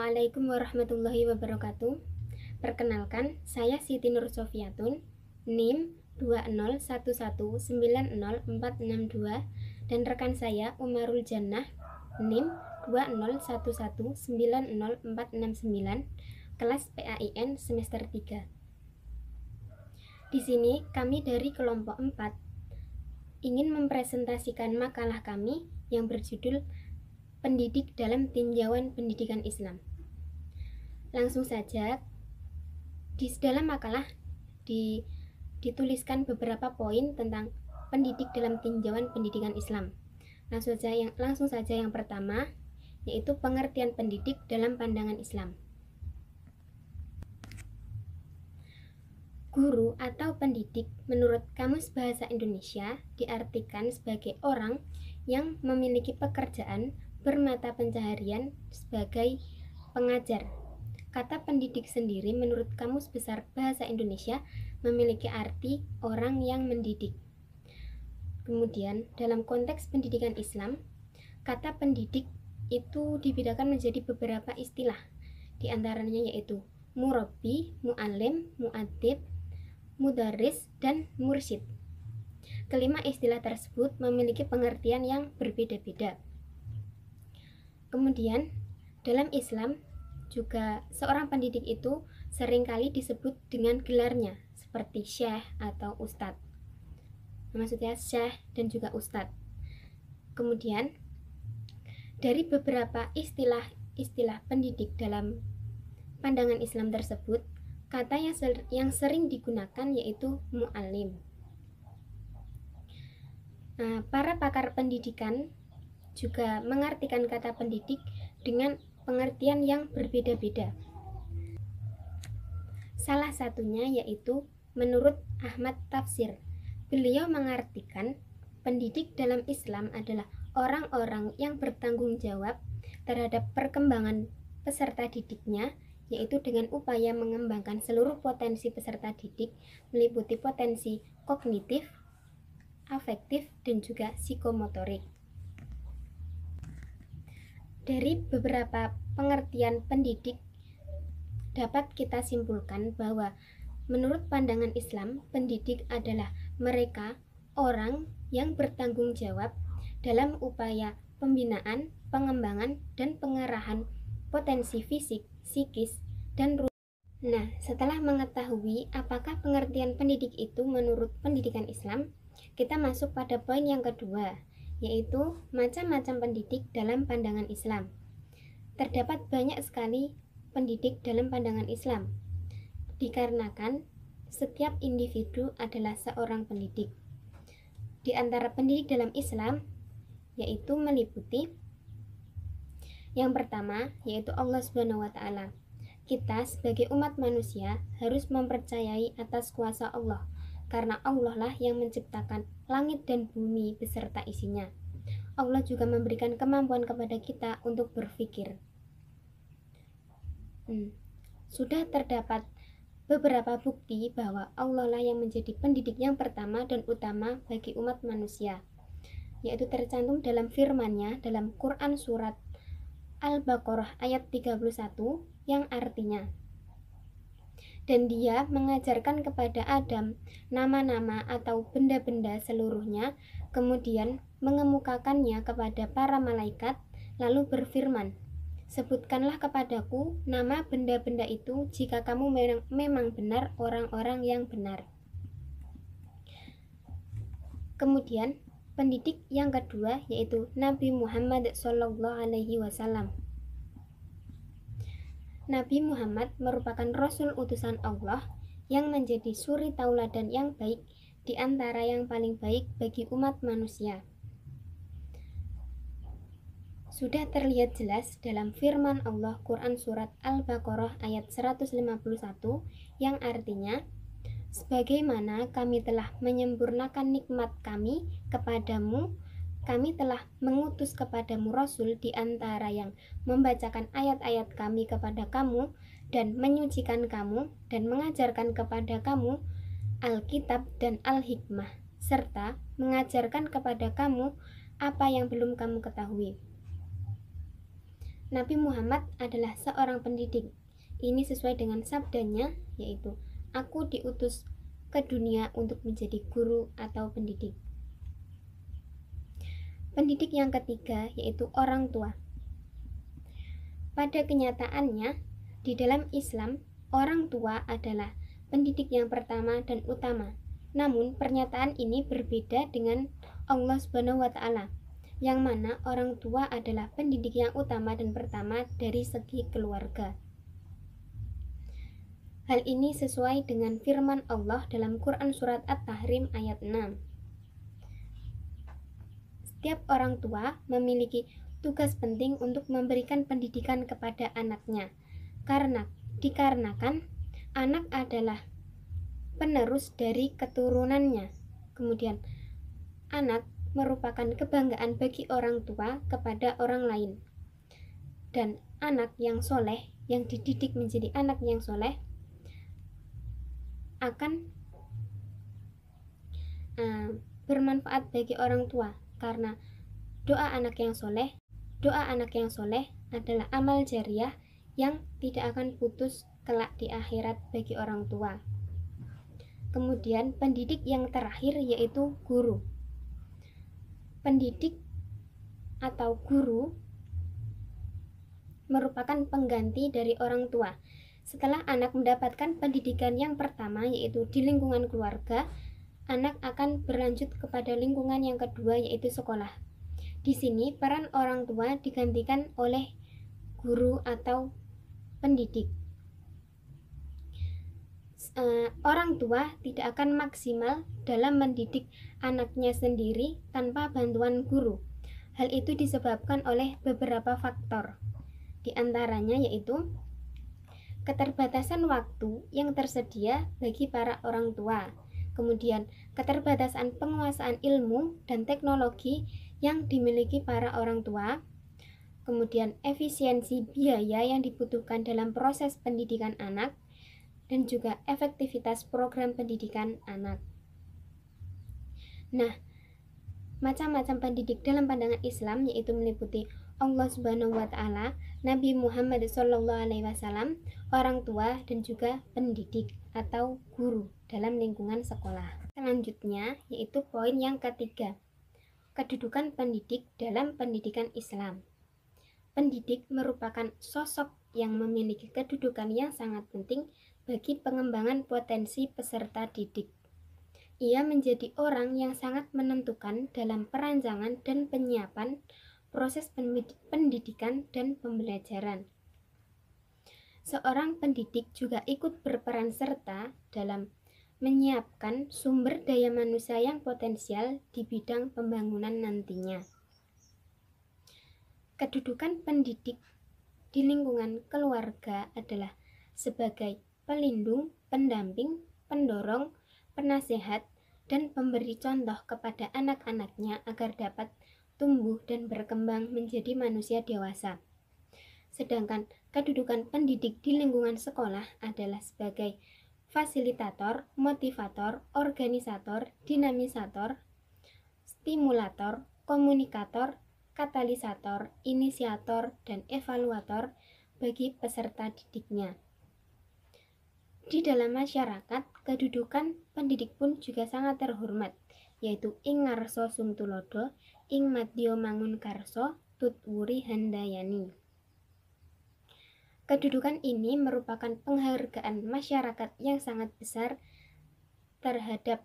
Assalamualaikum warahmatullahi wabarakatuh. Perkenalkan, saya Siti Nur Sofiatun, NIM 201190462, dan rekan saya Umarul Jannah, NIM 201190469, kelas PAIN semester 3. Di sini kami dari kelompok 4 ingin mempresentasikan makalah kami yang berjudul Pendidik dalam Tinjauan Pendidikan Islam. Langsung saja, di dalam makalah dituliskan beberapa poin tentang pendidik dalam tinjauan pendidikan Islam. Langsung saja yang pertama, yaitu pengertian pendidik dalam pandangan Islam. Guru atau pendidik menurut Kamus Bahasa Indonesia diartikan sebagai orang yang memiliki pekerjaan bermata pencaharian sebagai pengajar. Kata pendidik sendiri menurut Kamus Besar Bahasa Indonesia memiliki arti orang yang mendidik. Kemudian dalam konteks pendidikan Islam, kata pendidik itu dibedakan menjadi beberapa istilah. Di antaranya yaitu murabbi, mu'alim, mu'adib, mudaris, dan mursyid. Kelima istilah tersebut memiliki pengertian yang berbeda-beda. Kemudian, dalam Islam juga seorang pendidik itu seringkali disebut dengan gelarnya seperti syekh atau ustadz. Maksudnya syekh dan juga ustadz. Kemudian, dari beberapa istilah pendidik dalam pandangan Islam tersebut, kata yang sering digunakan yaitu mu'alim. Nah, para pakar pendidikan juga mengartikan kata pendidik dengan pengertian yang berbeda-beda. Salah satunya yaitu menurut Ahmad Tafsir. Beliau mengartikan pendidik dalam Islam adalah orang-orang yang bertanggung jawab terhadap perkembangan peserta didiknya, yaitu dengan upaya mengembangkan seluruh potensi peserta didik, meliputi potensi kognitif, afektif, dan juga psikomotorik. Dari beberapa pengertian pendidik dapat kita simpulkan bahwa menurut pandangan Islam, pendidik adalah mereka orang yang bertanggung jawab dalam upaya pembinaan, pengembangan, dan pengarahan potensi fisik, psikis, dan ruh. Nah, setelah mengetahui apakah pengertian pendidik itu menurut pendidikan Islam, kita masuk pada poin yang kedua, yaitu macam-macam pendidik dalam pandangan Islam. Terdapat banyak sekali pendidik dalam pandangan Islam, dikarenakan setiap individu adalah seorang pendidik. Di antara pendidik dalam Islam, yaitu meliputi yang pertama, yaitu Allah Subhanahu wa Ta'ala. Kita sebagai umat manusia harus mempercayai atas kuasa Allah, karena Allah lah yang menciptakan langit dan bumi beserta isinya. Allah juga memberikan kemampuan kepada kita untuk berpikir. Sudah terdapat beberapa bukti bahwa Allah lah yang menjadi pendidik yang pertama dan utama bagi umat manusia, yaitu tercantum dalam firman-Nya dalam Quran surat Al-Baqarah ayat 31 yang artinya, dan Dia mengajarkan kepada Adam nama-nama atau benda-benda seluruhnya, kemudian mengemukakannya kepada para malaikat, lalu berfirman, sebutkanlah kepadaku nama benda-benda itu jika kamu memang benar orang-orang yang benar. Kemudian pendidik yang kedua yaitu Nabi Muhammad SAW. Nabi Muhammad merupakan Rasul utusan Allah yang menjadi suri tauladan yang baik di antara yang paling baik bagi umat manusia. Sudah terlihat jelas dalam firman Allah Quran surat Al-Baqarah ayat 151 yang artinya, sebagaimana kami telah menyempurnakan nikmat kami kepadamu, kami telah mengutus kepadamu Rasul di antara yang membacakan ayat-ayat kami kepada kamu dan menyucikan kamu dan mengajarkan kepada kamu Alkitab dan Al-Hikmah, serta mengajarkan kepada kamu apa yang belum kamu ketahui. Nabi Muhammad adalah seorang pendidik. Ini sesuai dengan sabdanya, yaitu aku diutus ke dunia untuk menjadi guru atau pendidik. Pendidik yang ketiga yaitu orang tua. Pada kenyataannya, di dalam Islam, orang tua adalah pendidik yang pertama dan utama. Namun, pernyataan ini berbeda dengan Allah Subhanahu wa Ta'ala, yang mana orang tua adalah pendidik yang utama dan pertama dari segi keluarga. Hal ini sesuai dengan firman Allah dalam Quran Surat At-Tahrim ayat 6. Setiap orang tua memiliki tugas penting untuk memberikan pendidikan kepada anaknya, dikarenakan anak adalah penerus dari keturunannya. Kemudian, anak merupakan kebanggaan bagi orang tua kepada orang lain. Dan anak yang soleh, yang dididik menjadi anak yang soleh, akan bermanfaat bagi orang tua, karena doa anak yang soleh adalah amal jariah yang tidak akan putus kelak di akhirat bagi orang tua. Kemudian pendidik yang terakhir yaitu guru. Pendidik atau guru merupakan pengganti dari orang tua. Setelah anak mendapatkan pendidikan yang pertama yaitu di lingkungan keluarga, anak akan berlanjut kepada lingkungan yang kedua yaitu sekolah. Di sini peran orang tua digantikan oleh guru atau pendidik. Orang tua tidak akan maksimal dalam mendidik anaknya sendiri tanpa bantuan guru. Hal itu disebabkan oleh beberapa faktor. Di antaranya yaitu keterbatasan waktu yang tersedia bagi para orang tua, kemudian keterbatasan penguasaan ilmu dan teknologi yang dimiliki para orang tua, kemudian efisiensi biaya yang dibutuhkan dalam proses pendidikan anak, dan juga efektivitas program pendidikan anak. Nah, macam-macam pendidik dalam pandangan Islam yaitu meliputi Allah Subhanahu wa Ta'ala, Nabi Muhammad SAW, orang tua, dan juga pendidik atau guru dalam lingkungan sekolah. Selanjutnya yaitu poin yang ketiga, kedudukan pendidik dalam pendidikan Islam. Pendidik merupakan sosok yang memiliki kedudukan yang sangat penting bagi pengembangan potensi peserta didik. Ia menjadi orang yang sangat menentukan dalam perancangan dan penyiapan proses pendidikan dan pembelajaran. Seorang pendidik juga ikut berperan serta dalam menyiapkan sumber daya manusia yang potensial di bidang pembangunan nantinya. Kedudukan pendidik di lingkungan keluarga adalah sebagai pelindung, pendamping, pendorong, penasehat, dan pemberi contoh kepada anak-anaknya agar dapat tumbuh dan berkembang menjadi manusia dewasa. Sedangkan kedudukan pendidik di lingkungan sekolah adalah sebagai fasilitator, motivator, organisator, dinamisator, stimulator, komunikator, katalisator, inisiator, dan evaluator bagi peserta didiknya. Di dalam masyarakat, kedudukan pendidik pun juga sangat terhormat, yaitu ing ngarsa sumtulodo, ing madya mangun karso, tutwuri handayani. Kedudukan ini merupakan penghargaan masyarakat yang sangat besar terhadap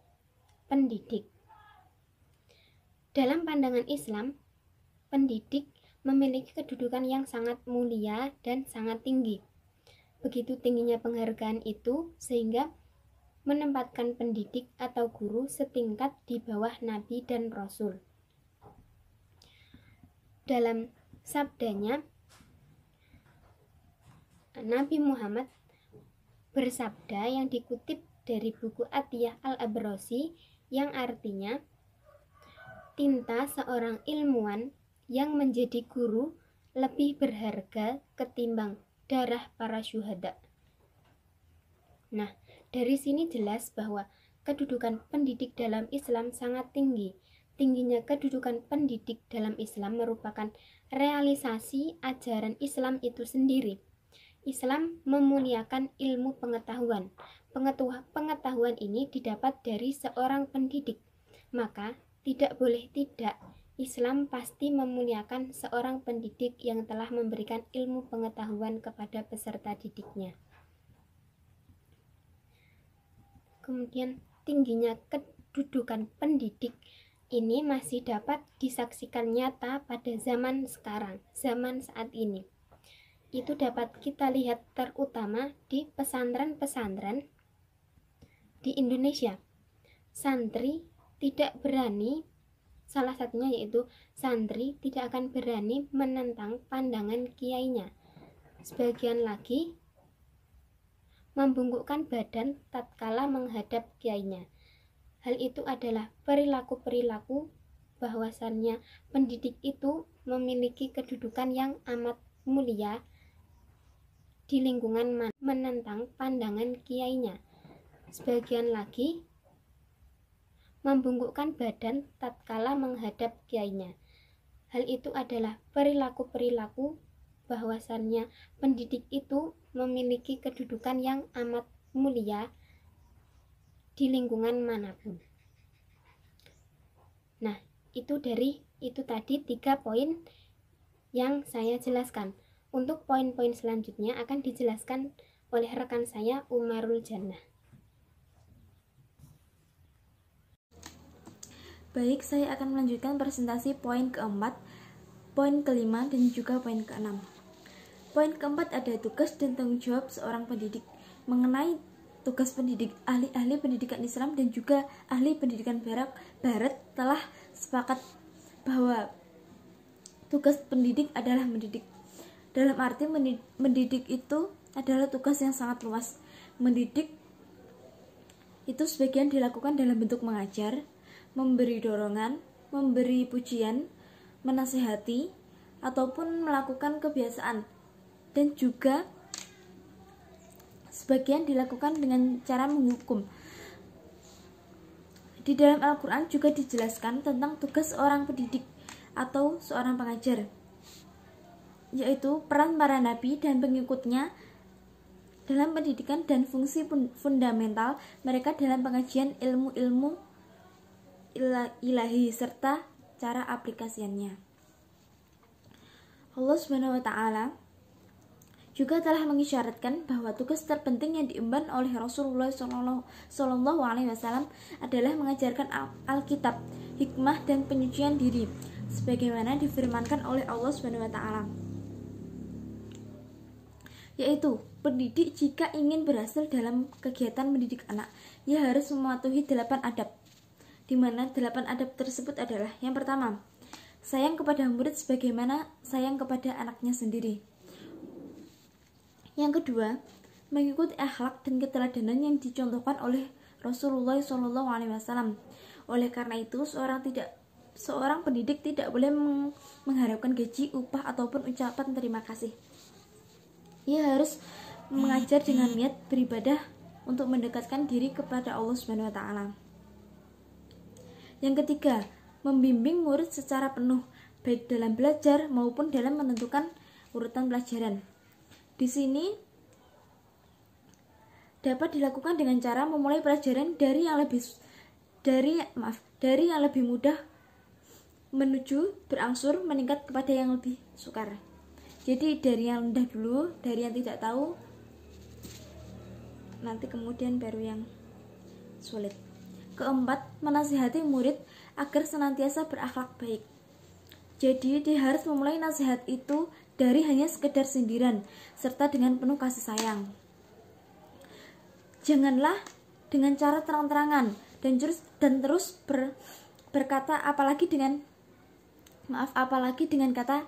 pendidik. Dalam pandangan Islam, pendidik memiliki kedudukan yang sangat mulia dan sangat tinggi. Begitu tingginya penghargaan itu sehingga menempatkan pendidik atau guru setingkat di bawah Nabi dan Rasul. Dalam sabdanya, Nabi Muhammad bersabda yang dikutip dari buku Atiyah Al-Abrasi yang artinya, tinta seorang ilmuwan yang menjadi guru lebih berharga ketimbang darah para syuhada. Nah, dari sini jelas bahwa kedudukan pendidik dalam Islam sangat tinggi, tingginya kedudukan pendidik dalam Islam merupakan realisasi ajaran Islam itu sendiri. Islam memuliakan ilmu pengetahuan. Pengetahuan ini didapat dari seorang pendidik. Maka tidak boleh tidak, Islam pasti memuliakan seorang pendidik yang telah memberikan ilmu pengetahuan kepada peserta didiknya. Kemudian tingginya kedudukan pendidik ini masih dapat disaksikan nyata pada zaman sekarang, zaman saat ini. Itu dapat kita lihat terutama di pesantren-pesantren di Indonesia. Santri tidak berani, salah satunya yaitu santri tidak akan berani menentang pandangan kiainya. Sebagian lagi membungkukkan badan tatkala menghadap kiainya. Hal itu adalah perilaku-perilaku bahwasannya pendidik itu memiliki kedudukan yang amat mulia di lingkungan menentang pandangan kiainya. Sebagian lagi membungkukkan badan tatkala menghadap kiainya. Hal itu adalah perilaku-perilaku bahwasannya pendidik itu memiliki kedudukan yang amat mulia di lingkungan manapun. Nah, itu tadi 3 poin yang saya jelaskan. Untuk poin-poin selanjutnya akan dijelaskan oleh rekan saya Umarul Jannah. Baik, saya akan melanjutkan presentasi poin keempat, poin kelima, dan juga poin keenam. Poin keempat ada tugas dan tanggung jawab seorang pendidik. Mengenai tugas pendidik, ahli-ahli pendidikan Islam dan juga ahli pendidikan Barat telah sepakat bahwa tugas pendidik adalah mendidik. Dalam arti mendidik itu adalah tugas yang sangat luas. Mendidik itu sebagian dilakukan dalam bentuk mengajar, memberi dorongan, memberi pujian, menasihati, ataupun melakukan kebiasaan, dan juga sebagian dilakukan dengan cara menghukum. Di dalam Al-Quran juga dijelaskan tentang tugas seorang pendidik atau seorang pengajar, yaitu peran para nabi dan pengikutnya dalam pendidikan dan fungsi fundamental mereka dalam pengajian ilmu-ilmu ilahi serta cara aplikasiannya. Allah Subhanahu wa taala juga telah mengisyaratkan bahwa tugas terpenting yang diemban oleh Rasulullah Shallallahu alaihi wasallam adalah mengajarkan Alkitab, hikmah dan penyucian diri sebagaimana difirmankan oleh Allah Subhanahu wa taala, yaitu pendidik jika ingin berhasil dalam kegiatan mendidik anak, ia harus mematuhi 8 adab, di mana 8 adab tersebut adalah: yang pertama, sayang kepada murid sebagaimana sayang kepada anaknya sendiri. Yang kedua, mengikuti akhlak dan keteladanan yang dicontohkan oleh Rasulullah SAW. Oleh karena itu, seorang pendidik tidak boleh mengharapkan gaji, upah ataupun ucapan terima kasih. Ia harus mengajar dengan niat beribadah untuk mendekatkan diri kepada Allah Subhanahu wa taala. Yang ketiga, membimbing murid secara penuh, baik dalam belajar maupun dalam menentukan urutan pelajaran. Di sini dapat dilakukan dengan cara memulai pelajaran dari yang lebih mudah menuju berangsur meningkat kepada yang lebih sukar. Jadi dari yang rendah dulu, dari yang tidak tahu, nanti kemudian baru yang sulit. Keempat, menasihati murid agar senantiasa berakhlak baik. Jadi dia harus memulai nasihat itu dari hanya sekedar sindiran, serta dengan penuh kasih sayang. Janganlah dengan cara terang-terangan dan terus berkata apalagi dengan kata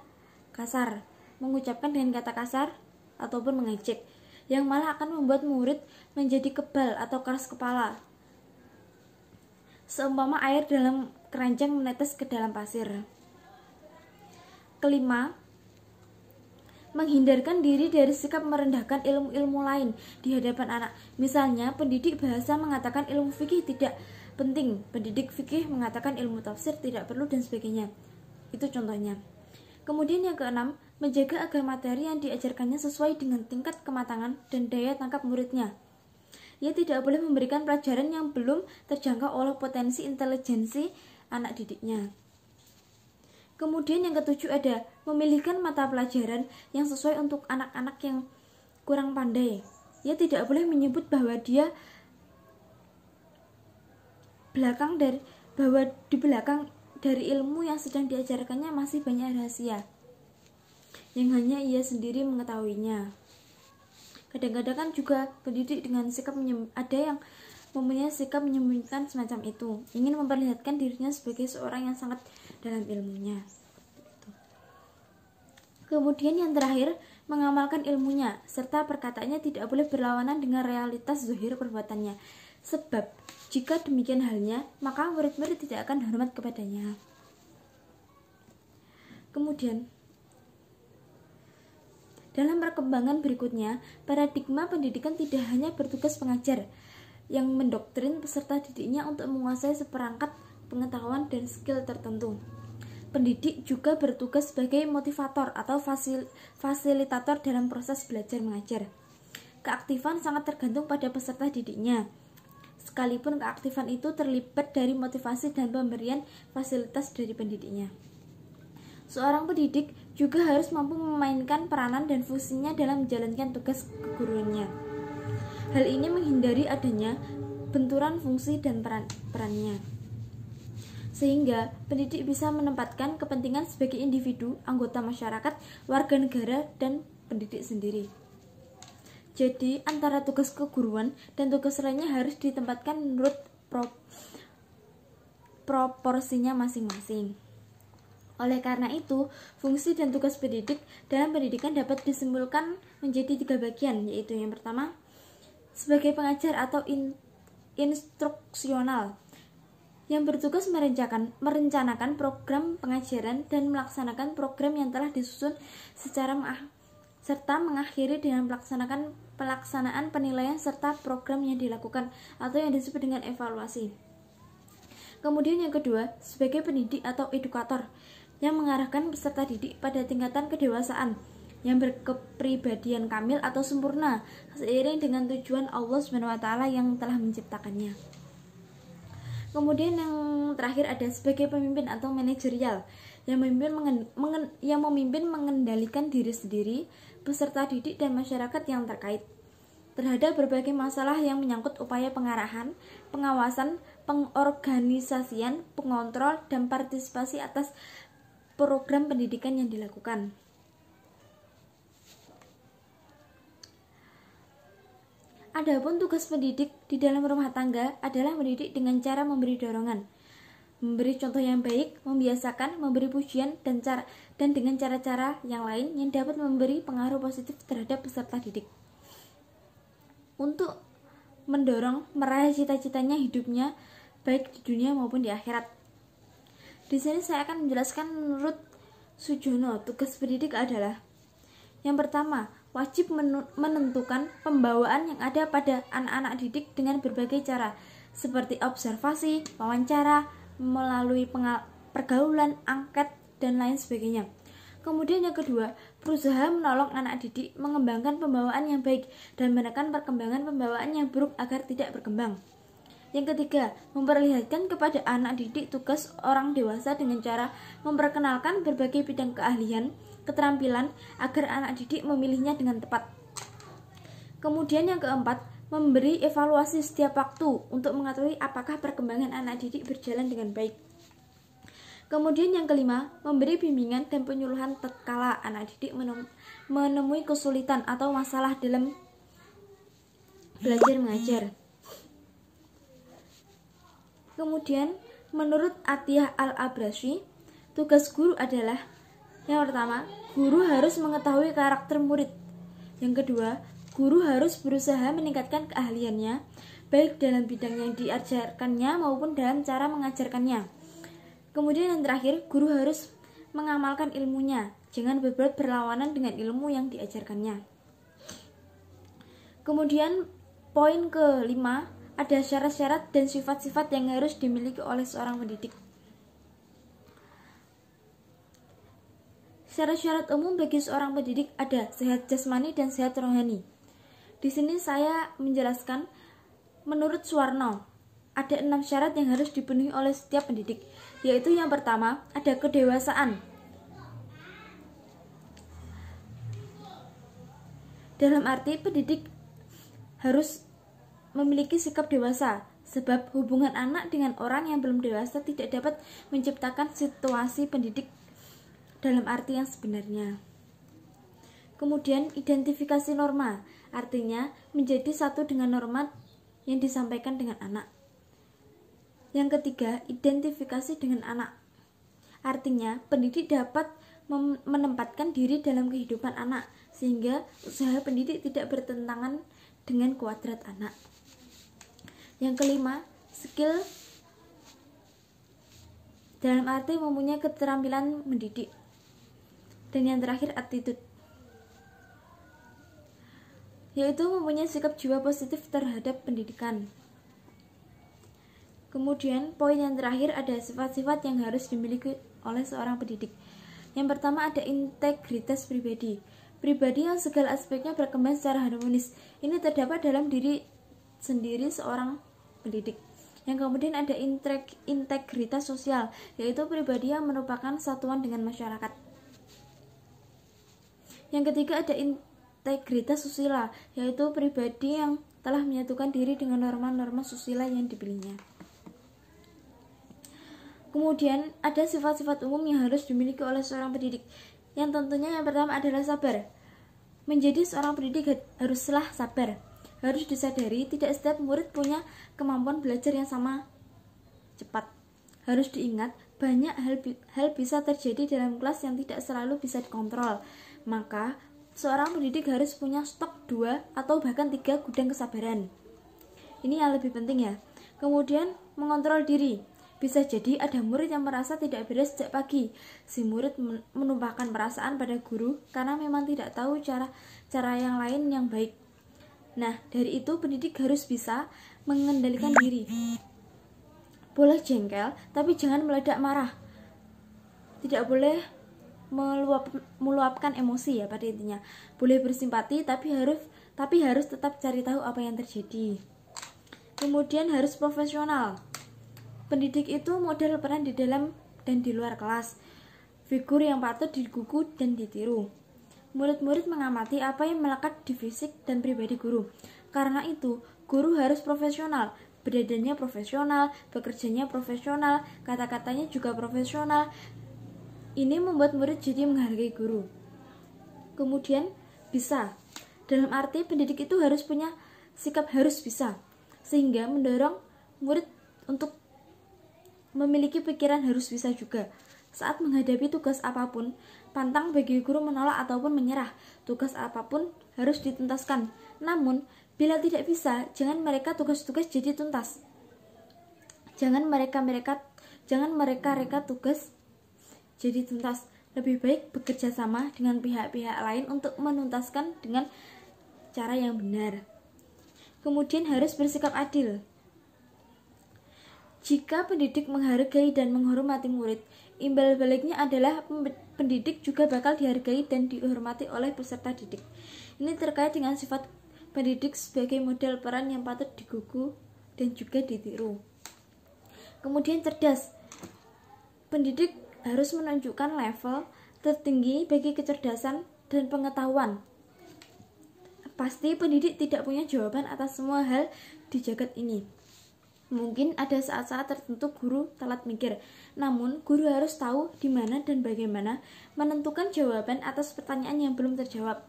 kasar, mengucapkan dengan kata kasar ataupun mengejek, yang malah akan membuat murid menjadi kebal atau keras kepala, seumpama air dalam keranjang menetes ke dalam pasir. Kelima, menghindarkan diri dari sikap merendahkan ilmu-ilmu lain di hadapan anak. Misalnya, pendidik bahasa mengatakan ilmu fikih tidak penting. Pendidik fikih mengatakan ilmu tafsir tidak perlu dan sebagainya. Itu contohnya. Kemudian yang keenam, menjaga agar materi yang diajarkannya sesuai dengan tingkat kematangan dan daya tangkap muridnya. Ia tidak boleh memberikan pelajaran yang belum terjangkau oleh potensi intelijensi anak didiknya. Kemudian yang ketujuh ada memilihkan mata pelajaran yang sesuai untuk anak-anak yang kurang pandai. Ia tidak boleh menyebut bahwa di belakang dari ilmu yang sedang diajarkannya masih banyak rahasia yang hanya ia sendiri mengetahuinya. Kadang-kadang kan juga pendidik dengan sikap ada yang mempunyai sikap menyembunyikan semacam itu, ingin memperlihatkan dirinya sebagai seorang yang sangat dalam ilmunya. Kemudian yang terakhir, mengamalkan ilmunya, serta perkataannya tidak boleh berlawanan dengan realitas zahir perbuatannya. Sebab, jika demikian halnya, maka murid-murid tidak akan hormat kepadanya. Kemudian, dalam perkembangan berikutnya, paradigma pendidikan tidak hanya bertugas pengajar yang mendoktrin peserta didiknya untuk menguasai seperangkat pengetahuan dan skill tertentu. Pendidik juga bertugas sebagai motivator atau fasilitator dalam proses belajar mengajar. Keaktifan sangat tergantung pada peserta didiknya. Sekalipun keaktifan itu terlibat dari motivasi dan pemberian fasilitas dari pendidiknya. Seorang pendidik juga harus mampu memainkan peranan dan fungsinya dalam menjalankan tugas keguruannya. Hal ini menghindari adanya benturan fungsi dan perannya. Sehingga pendidik bisa menempatkan kepentingan sebagai individu, anggota masyarakat, warga negara, dan pendidik sendiri. Jadi, antara tugas keguruan dan tugas lainnya harus ditempatkan menurut proporsinya masing-masing. Oleh karena itu, fungsi dan tugas pendidik dalam pendidikan dapat disimpulkan menjadi 3 bagian, yaitu yang pertama, sebagai pengajar atau instruksional, yang bertugas merencanakan program pengajaran dan melaksanakan program yang telah disusun serta mengakhiri dengan pelaksanaan penilaian serta program yang dilakukan atau yang disebut dengan evaluasi. Kemudian yang kedua, sebagai pendidik atau edukator, yang mengarahkan peserta didik pada tingkatan kedewasaan yang berkepribadian kamil atau sempurna seiring dengan tujuan Allah SWT yang telah menciptakannya. Kemudian yang terakhir ada sebagai pemimpin atau manajerial yang memimpin mengendalikan diri sendiri, peserta didik dan masyarakat yang terkait terhadap berbagai masalah yang menyangkut upaya pengarahan, pengawasan, pengorganisasian, pengontrol, dan partisipasi atas program pendidikan yang dilakukan. Adapun tugas pendidik di dalam rumah tangga adalah mendidik dengan cara memberi dorongan, memberi contoh yang baik, membiasakan, memberi pujian, dan dengan cara-cara yang lain yang dapat memberi pengaruh positif terhadap peserta didik. Untuk mendorong meraih cita-citanya hidupnya baik di dunia maupun di akhirat. Di sini saya akan menjelaskan menurut Sujono, tugas pendidik adalah yang pertama, wajib menentukan pembawaan yang ada pada anak-anak didik dengan berbagai cara, seperti observasi, wawancara, melalui pergaulan, angket, dan lain sebagainya. Kemudian yang kedua, berusaha menolong anak didik mengembangkan pembawaan yang baik dan menekan perkembangan pembawaan yang buruk agar tidak berkembang. Yang ketiga, memperlihatkan kepada anak didik tugas orang dewasa dengan cara memperkenalkan berbagai bidang keahlian, keterampilan agar anak didik memilihnya dengan tepat. Kemudian yang keempat, memberi evaluasi setiap waktu untuk mengetahui apakah perkembangan anak didik berjalan dengan baik. Kemudian yang kelima, memberi bimbingan dan penyuluhan tatkala anak didik menemui kesulitan atau masalah dalam belajar mengajar. Kemudian, menurut Atiyah Al-Abrashi, tugas guru adalah yang pertama, guru harus mengetahui karakter murid. Yang kedua, guru harus berusaha meningkatkan keahliannya, baik dalam bidang yang diajarkannya maupun dalam cara mengajarkannya. Kemudian yang terakhir, guru harus mengamalkan ilmunya, jangan berbuat berlawanan dengan ilmu yang diajarkannya. Kemudian, poin kelima ada syarat-syarat dan sifat-sifat yang harus dimiliki oleh seorang pendidik. Syarat-syarat umum bagi seorang pendidik ada sehat jasmani dan sehat rohani. Di sini saya menjelaskan menurut Suwarno, ada 6 syarat yang harus dipenuhi oleh setiap pendidik, yaitu yang pertama, ada kedewasaan. Dalam arti pendidik harus memiliki sikap dewasa, sebab hubungan anak dengan orang yang belum dewasa tidak dapat menciptakan situasi pendidik dalam arti yang sebenarnya. Kemudian identifikasi norma, artinya menjadi satu dengan norma yang disampaikan dengan anak. Yang ketiga, identifikasi dengan anak, artinya pendidik dapat menempatkan diri dalam kehidupan anak, sehingga usaha pendidik tidak bertentangan dengan kuadrat anak. Yang kelima, skill, dalam arti mempunyai keterampilan mendidik. Dan yang terakhir, attitude, yaitu mempunyai sikap jiwa positif terhadap pendidikan. Kemudian poin yang terakhir ada sifat-sifat yang harus dimiliki oleh seorang pendidik. Yang pertama ada integritas pribadi. Pribadi yang segala aspeknya berkembang secara harmonis. Ini terdapat dalam diri sendiri seorang pendidik. Yang kemudian ada integritas sosial, yaitu pribadi yang merupakan satuan dengan masyarakat. Yang ketiga ada integritas susila, yaitu pribadi yang telah menyatukan diri dengan norma-norma susila yang dipilihnya. Kemudian ada sifat-sifat umum yang harus dimiliki oleh seorang pendidik, yang tentunya yang pertama adalah sabar. Menjadi seorang pendidik haruslah sabar. Harus disadari tidak setiap murid punya kemampuan belajar yang sama cepat. Harus diingat banyak hal bisa terjadi dalam kelas yang tidak selalu bisa dikontrol. Maka seorang pendidik harus punya stok 2 atau bahkan 3 gudang kesabaran. Ini yang lebih penting ya. Kemudian mengontrol diri. Bisa jadi ada murid yang merasa tidak beres sejak pagi. Si murid menumpahkan perasaan pada guru karena memang tidak tahu cara yang lain yang baik. Nah, dari itu pendidik harus bisa mengendalikan diri. Boleh jengkel, tapi jangan meledak marah. Tidak boleh meluapkan emosi ya pada intinya. Boleh bersimpati, tapi harus tetap cari tahu apa yang terjadi. Kemudian harus profesional. Pendidik itu model peran di dalam dan di luar kelas, figur yang patut digugu dan ditiru. Murid-murid mengamati apa yang melekat di fisik dan pribadi guru. Karena itu, guru harus profesional, berdandannya profesional, bekerjanya profesional, kata-katanya juga profesional. Ini membuat murid jadi menghargai guru. Kemudian, bisa. Dalam arti pendidik itu harus punya sikap harus bisa, sehingga mendorong murid untuk memiliki pikiran harus bisa juga. Saat menghadapi tugas apapun, pantang bagi guru menolak ataupun menyerah. Tugas apapun harus dituntaskan. Namun, bila tidak bisa, jangan mereka tugas-tugas jadi tuntas. Jangan mereka tugas jadi tuntas. Lebih baik bekerja sama dengan pihak-pihak lain untuk menuntaskan dengan cara yang benar. Kemudian harus bersikap adil. Jika pendidik menghargai dan menghormati murid, imbal baliknya adalah pendidik juga bakal dihargai dan dihormati oleh peserta didik. Ini terkait dengan sifat pendidik sebagai model peran yang patut digugu dan juga ditiru. Kemudian cerdas. Pendidik harus menunjukkan level tertinggi bagi kecerdasan dan pengetahuan. Pasti pendidik tidak punya jawaban atas semua hal di jagat ini. Mungkin ada saat-saat tertentu guru telat mikir, namun guru harus tahu di mana dan bagaimana menentukan jawaban atas pertanyaan yang belum terjawab.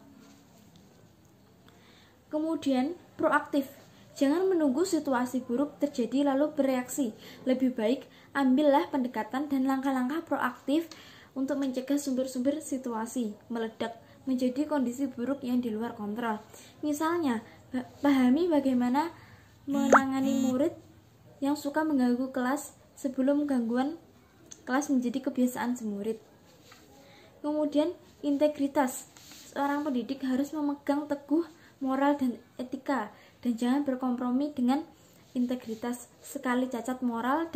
Kemudian, proaktif. Jangan menunggu situasi buruk terjadi lalu bereaksi. Lebih baik ambillah pendekatan dan langkah-langkah proaktif untuk mencegah sumber-sumber situasi meledak menjadi kondisi buruk yang di luar kontrol. Misalnya, pahami bagaimana menangani murid yang suka mengganggu kelas sebelum gangguan kelas menjadi kebiasaan semurid. Kemudian integritas. Seorang pendidik harus memegang teguh moral dan etika dan jangan berkompromi dengan integritas. Sekali cacat moral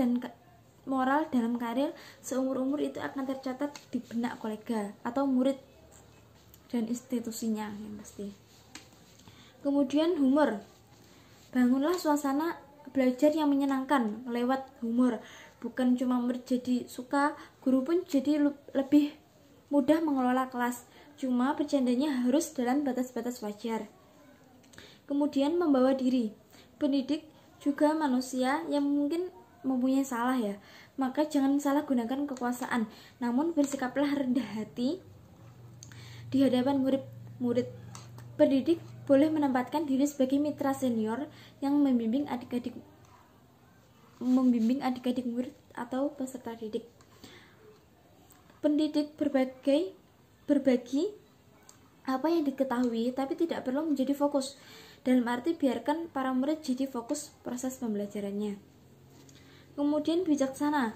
dalam karir, seumur-umur itu akan tercatat di benak kolega atau murid dan institusinya yang pasti. Kemudian humor. Bangunlah suasana belajar yang menyenangkan lewat humor. Bukan cuma murid jadi suka, guru pun jadi lebih mudah mengelola kelas. Cuma bercandanya harus dalam batas-batas wajar. Kemudian membawa diri. Pendidik juga manusia yang mungkin mempunyai salah ya. Maka jangan salah gunakan kekuasaan, namun bersikaplah rendah hati di hadapan murid. Pendidik boleh menempatkan diri sebagai mitra senior yang membimbing adik-adik murid atau peserta didik. Pendidik berbagi apa yang diketahui, tapi tidak perlu menjadi fokus. Dalam arti biarkan para murid jadi fokus proses pembelajarannya. Kemudian bijaksana.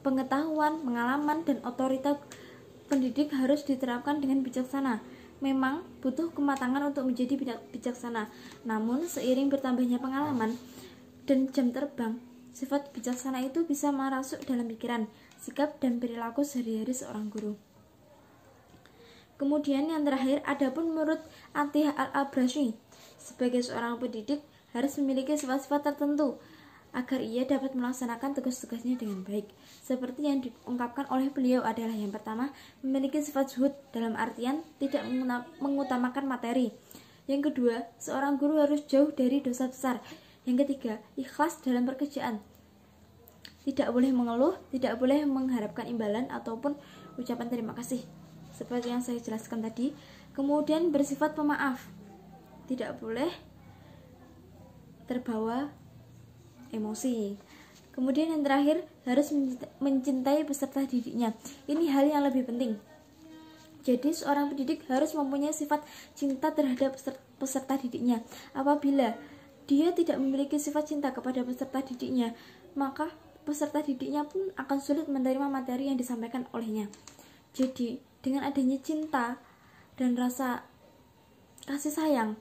Pengetahuan, pengalaman, dan otoritas pendidik harus diterapkan dengan bijaksana. Memang butuh kematangan untuk menjadi bijaksana. Namun seiring bertambahnya pengalaman dan jam terbang, sifat bijaksana itu bisa merasuk dalam pikiran, sikap, dan perilaku sehari-hari seorang guru. Kemudian yang terakhir, adapun menurut Atiyah Al-Abrashi, sebagai seorang pendidik harus memiliki sifat-sifat tertentu agar ia dapat melaksanakan tugas-tugasnya dengan baik. Seperti yang diungkapkan oleh beliau adalah yang pertama, memiliki sifat zuhud dalam artian tidak mengutamakan materi. Yang kedua, seorang guru harus jauh dari dosa besar. Yang ketiga, ikhlas dalam pekerjaan. Tidak boleh mengeluh, tidak boleh mengharapkan imbalan ataupun ucapan terima kasih, seperti yang saya jelaskan tadi. Kemudian bersifat pemaaf. Tidak boleh terbawa emosi. Kemudian yang terakhir, harus mencintai peserta didiknya. Ini hal yang lebih penting. Jadi seorang pendidik harus mempunyai sifat cinta terhadap peserta didiknya. Apabila dia tidak memiliki sifat cinta kepada peserta didiknya, maka peserta didiknya pun akan sulit menerima materi yang disampaikan olehnya. Jadi dengan adanya cinta dan rasa kasih sayang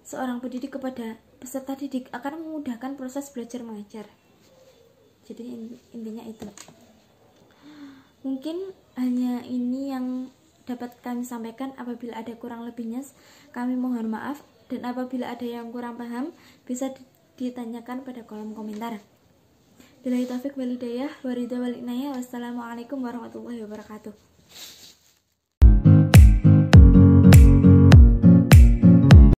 seorang pendidik kepada peserta didik akan memudahkan proses belajar mengajar. Jadi intinya itu. Mungkin hanya ini yang dapat kami sampaikan. Apabila ada kurang lebihnya, kami mohon maaf. Dan apabila ada yang kurang paham, bisa ditanyakan pada kolom komentar. Billahi taufiq wal hidayah, wa ridha wal inayah. Wassalamualaikum warahmatullahi wabarakatuh.